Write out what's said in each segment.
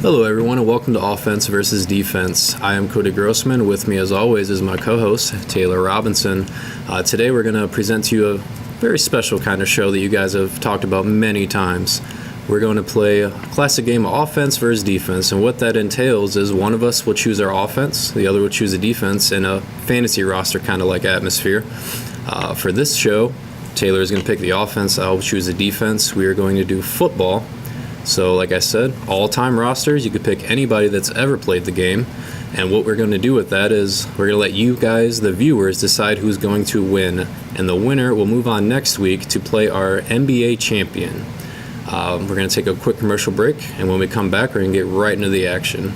Hello, everyone, and welcome to Offense versus Defense. I am Cody Grossman. With me, as always, is my co-host, Taylor Robinson. Today, we're going to present to you a very special kind of show that you guys have talked about many times. We're going to play a classic game of offense versus defense, and what that entails is one of us will choose our offense, the other will choose a defense in a fantasy roster kind of like atmosphere. For this show, Taylor is going to pick the offense, I'll choose the defense. We are going to do football. So like I said, all-time rosters, you could pick anybody that's ever played the game. And what we're going to do with that is we're going to let you guys, the viewers, decide who's going to win. And the winner will move on next week to play our NBA champion. We're going to take a quick commercial break, and when we come back, we're going to get right into the action.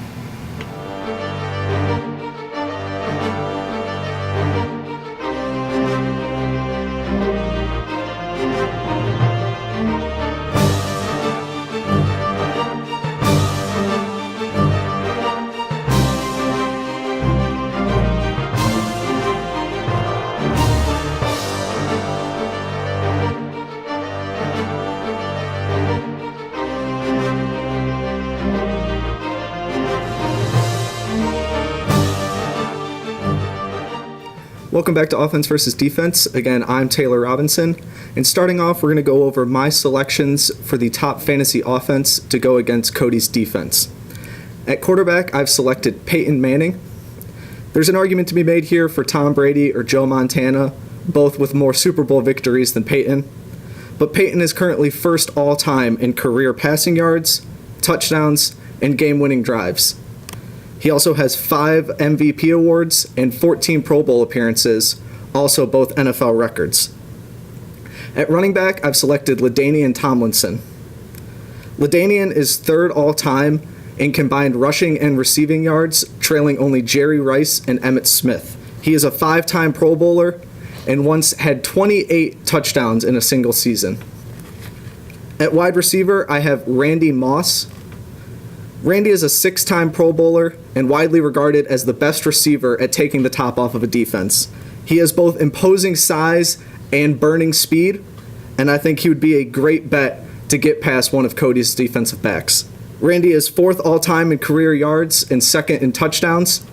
Welcome back to Offense versus Defense. Again, I'm Taylor Robinson. And starting off, we're going to go over my selections for the top fantasy offense to go against Cody's defense. At quarterback, I've selected Peyton Manning. There's an argument to be made here for Tom Brady or Joe Montana, both with more Super Bowl victories than Peyton. But Peyton is currently first all-time in career passing yards, touchdowns, and game-winning drives. He also has 5 MVP awards and 14 Pro Bowl appearances, also both NFL records. At running back, I've selected LaDainian Tomlinson. LaDainian is third all-time in combined rushing and receiving yards, trailing only Jerry Rice and Emmitt Smith. He is a 5-time Pro Bowler and once had 28 touchdowns in a single season. At wide receiver, I have Randy Moss. Randy is a 6-time Pro Bowler and widely regarded as the best receiver at taking the top off of a defense. He has both imposing size and burning speed, and I think he would be a great bet to get past one of Cody's defensive backs. Randy is 4th all-time in career yards and 2nd in touchdowns,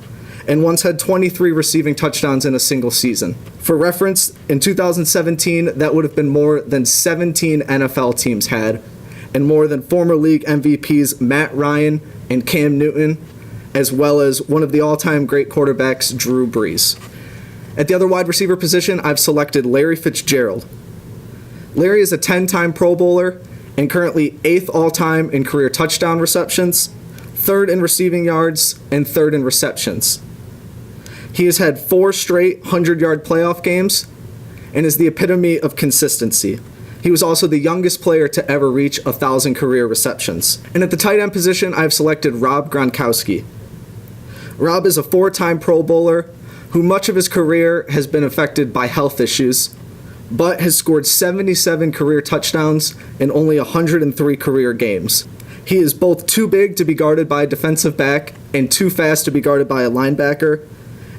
and once had 23 receiving touchdowns in a single season. For reference, in 2017, that would have been more than 17 NFL teams had, and more than former league MVPs Matt Ryan and Cam Newton, as well as one of the all-time great quarterbacks, Drew Brees. At the other wide receiver position, I've selected Larry Fitzgerald. Larry is a 10-time Pro Bowler and currently 8th all-time in career touchdown receptions, 3rd in receiving yards, and 3rd in receptions. He has had 4 straight 100-yard playoff games and is the epitome of consistency. He was also the youngest player to ever reach 1,000 career receptions. And at the tight end position, I've selected Rob Gronkowski. Rob is a 4-time Pro Bowler who much of his career has been affected by health issues, but has scored 77 career touchdowns in only 103 career games. He is both too big to be guarded by a defensive back and too fast to be guarded by a linebacker,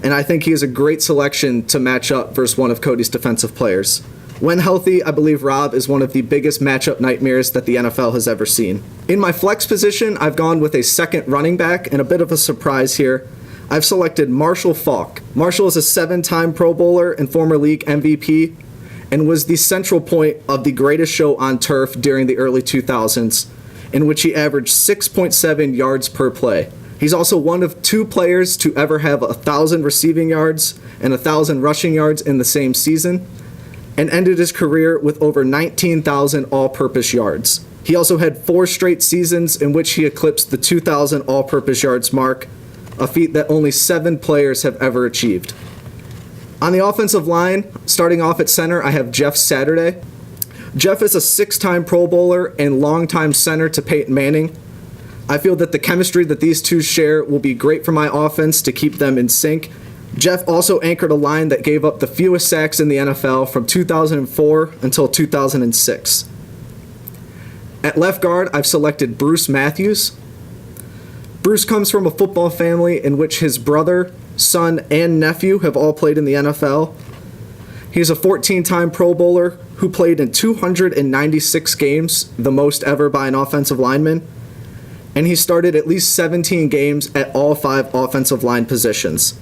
and I think he is a great selection to match up versus one of Cody's defensive players. When healthy, I believe Rob is one of the biggest matchup nightmares that the NFL has ever seen. In my flex position, I've gone with a second running back, and a bit of a surprise here. I've selected Marshall Faulk. Marshall is a 7-time Pro Bowler and former league MVP, and was the central point of the greatest show on turf during the early 2000s, in which he averaged 6.7 yards per play. He's also one of 2 players to ever have 1,000 receiving yards and 1,000 rushing yards in the same season, and ended his career with over 19,000 all-purpose yards. He also had 4 straight seasons in which he eclipsed the 2,000 all-purpose yards mark, a feat that only 7 players have ever achieved. On the offensive line, starting off at center, I have Jeff Saturday. Jeff is a 6-time Pro Bowler and longtime center to Peyton Manning. I feel that the chemistry that these two share will be great for my offense to keep them in sync. Jeff also anchored a line that gave up the fewest sacks in the NFL from 2004 until 2006. At left guard, I've selected Bruce Matthews. Bruce comes from a football family in which his brother, son, and nephew have all played in the NFL. He's a 14-time Pro Bowler who played in 296 games, the most ever by an offensive lineman, and he started at least 17 games at all 5 offensive line positions.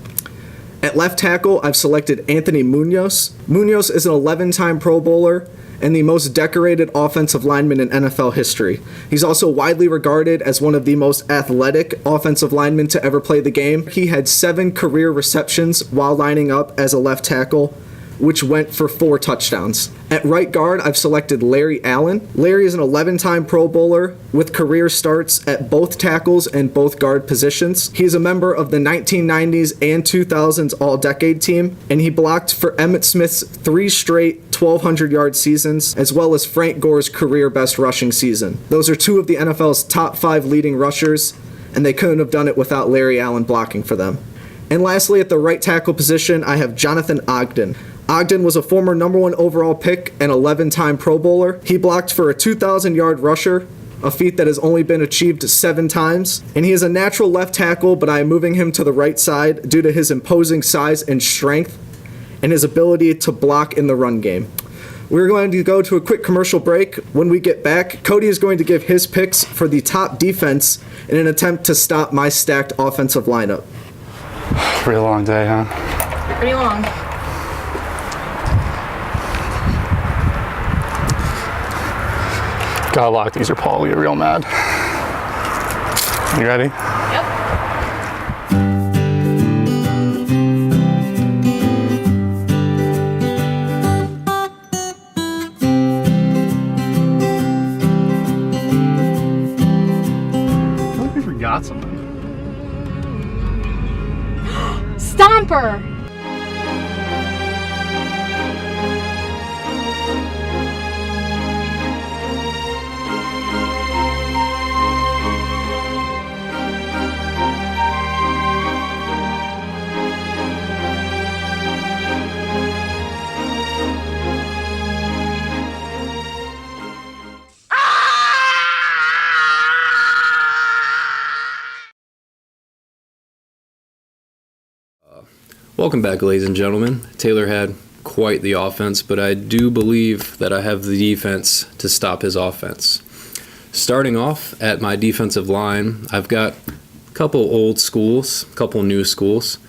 At left tackle, I've selected Anthony Munoz. Munoz is an 11-time Pro Bowler and the most decorated offensive lineman in NFL history. He's also widely regarded as one of the most athletic offensive linemen to ever play the game. He had 7 career receptions while lining up as a left tackle, which went for 4 touchdowns. At right guard, I've selected Larry Allen. Larry is an 11-time Pro Bowler with career starts at both tackles and both guard positions. He is a member of the 1990s and 2000s All-Decade team, and he blocked for Emmitt Smith's 3 straight 1,200-yard seasons, as well as Frank Gore's career-best rushing season. Those are 2 of the NFL's top 5 leading rushers, and they couldn't have done it without Larry Allen blocking for them. And lastly, at the right tackle position, I have Jonathan Ogden. Ogden was a former number 1 overall pick and 11-time Pro Bowler. He blocked for a 2,000-yard rusher, a feat that has only been achieved 7 times. And he is a natural left tackle, but I am moving him to the right side due to his imposing size and strength and his ability to block in the run game. We're going to go to a quick commercial break. When we get back, Cody is going to give his picks for the top defense in an attempt to stop my stacked offensive lineup. Pretty long day, huh? Pretty long. Gotta lock these or Paul will get real mad. You ready? Yep. I feel like we forgot something. Stomper! Welcome back, ladies and gentlemen. Taylor had quite the offense, but I do believe that I have the defense to stop his offense. Starting off at my defensive line, I've got a couple old schools, a couple new schools.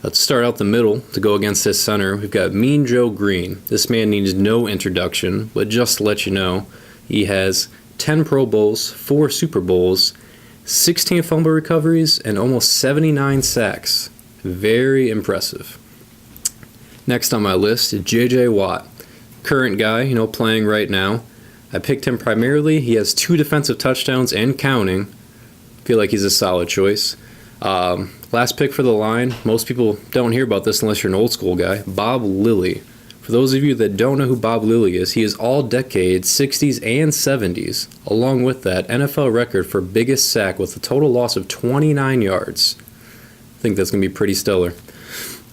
Let's start out the middle to go against his center. We've got Mean Joe Green. This man needs no introduction, but just to let you know, he has 10 Pro Bowls, 4 Super Bowls, 16 fumble recoveries, and almost 79 sacks. Very impressive. Next on my list is J.J. Watt. Current guy, playing right now. I picked him primarily. He has 2 defensive touchdowns and counting. Feel like he's a solid choice. Last pick for the line. Most people don't hear about this unless you're an old school guy. Bob Lilly. For those of you that don't know who Bob Lilly is, he is all decade 60s and 70s. Along with that, NFL record for biggest sack with a total loss of 29 yards. I think that's going to be pretty stellar.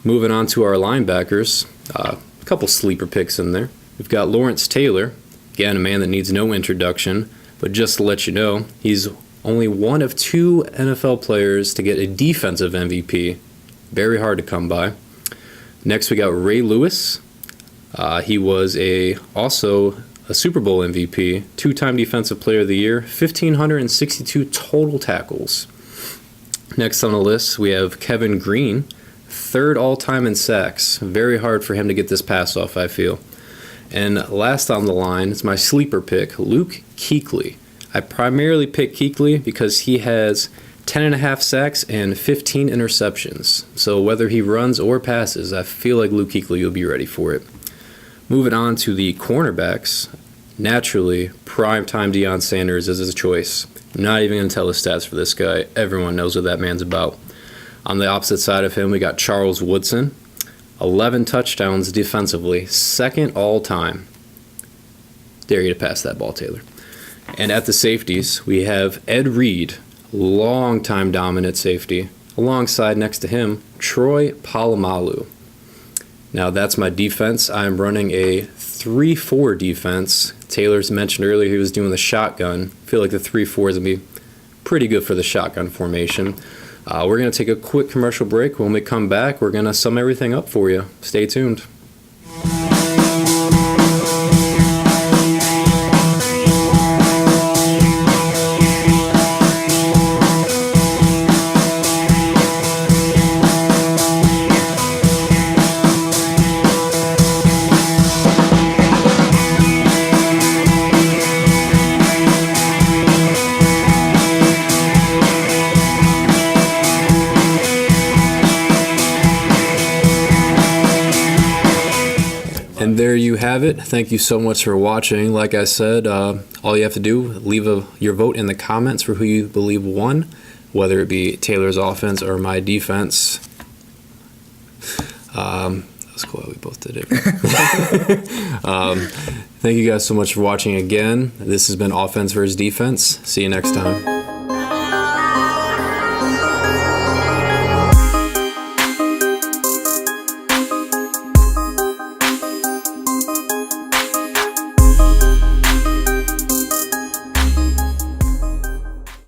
Moving on to our linebackers, a couple sleeper picks in there. We've got Lawrence Taylor, again, a man that needs no introduction, but just to let you know, he's only one of 2 NFL players to get a defensive MVP. Very hard to come by. Next, we got Ray Lewis. He was also a Super Bowl MVP, 2-time Defensive Player of the Year, 1,562 total tackles. Next on the list, we have Kevin Green, 3rd all-time in sacks. Very hard for him to get this pass off, I feel. And last on the line is my sleeper pick, Luke Kuechly. I primarily picked Kuechly because he has 10.5 sacks and 15 interceptions. So whether he runs or passes, I feel like Luke Kuechly will be ready for it. Moving on to the cornerbacks, naturally, primetime Deion Sanders is his choice. I'm not even going to tell the stats for this guy. Everyone knows what that man's about. On the opposite side of him, we got Charles Woodson. 11 touchdowns defensively, 2nd all-time. Dare you to pass that ball, Taylor. And at the safeties, we have Ed Reed, long-time dominant safety. Alongside, next to him, Troy Polamalu. Now, that's my defense. I'm running a 3-4 defense. Taylor's mentioned earlier he was doing the shotgun. I feel like the 3-4 is going to be pretty good for the shotgun formation. We're going to take a quick commercial break. When we come back, we're going to sum everything up for you. Stay tuned. And there you have it. Thank you so much for watching. Like I said, all you have to do, leave your vote in the comments for who you believe won, whether it be Taylor's offense or my defense. That's cool. We both did it. Thank you guys so much for watching again. This has been Offense versus Defense. See you next time.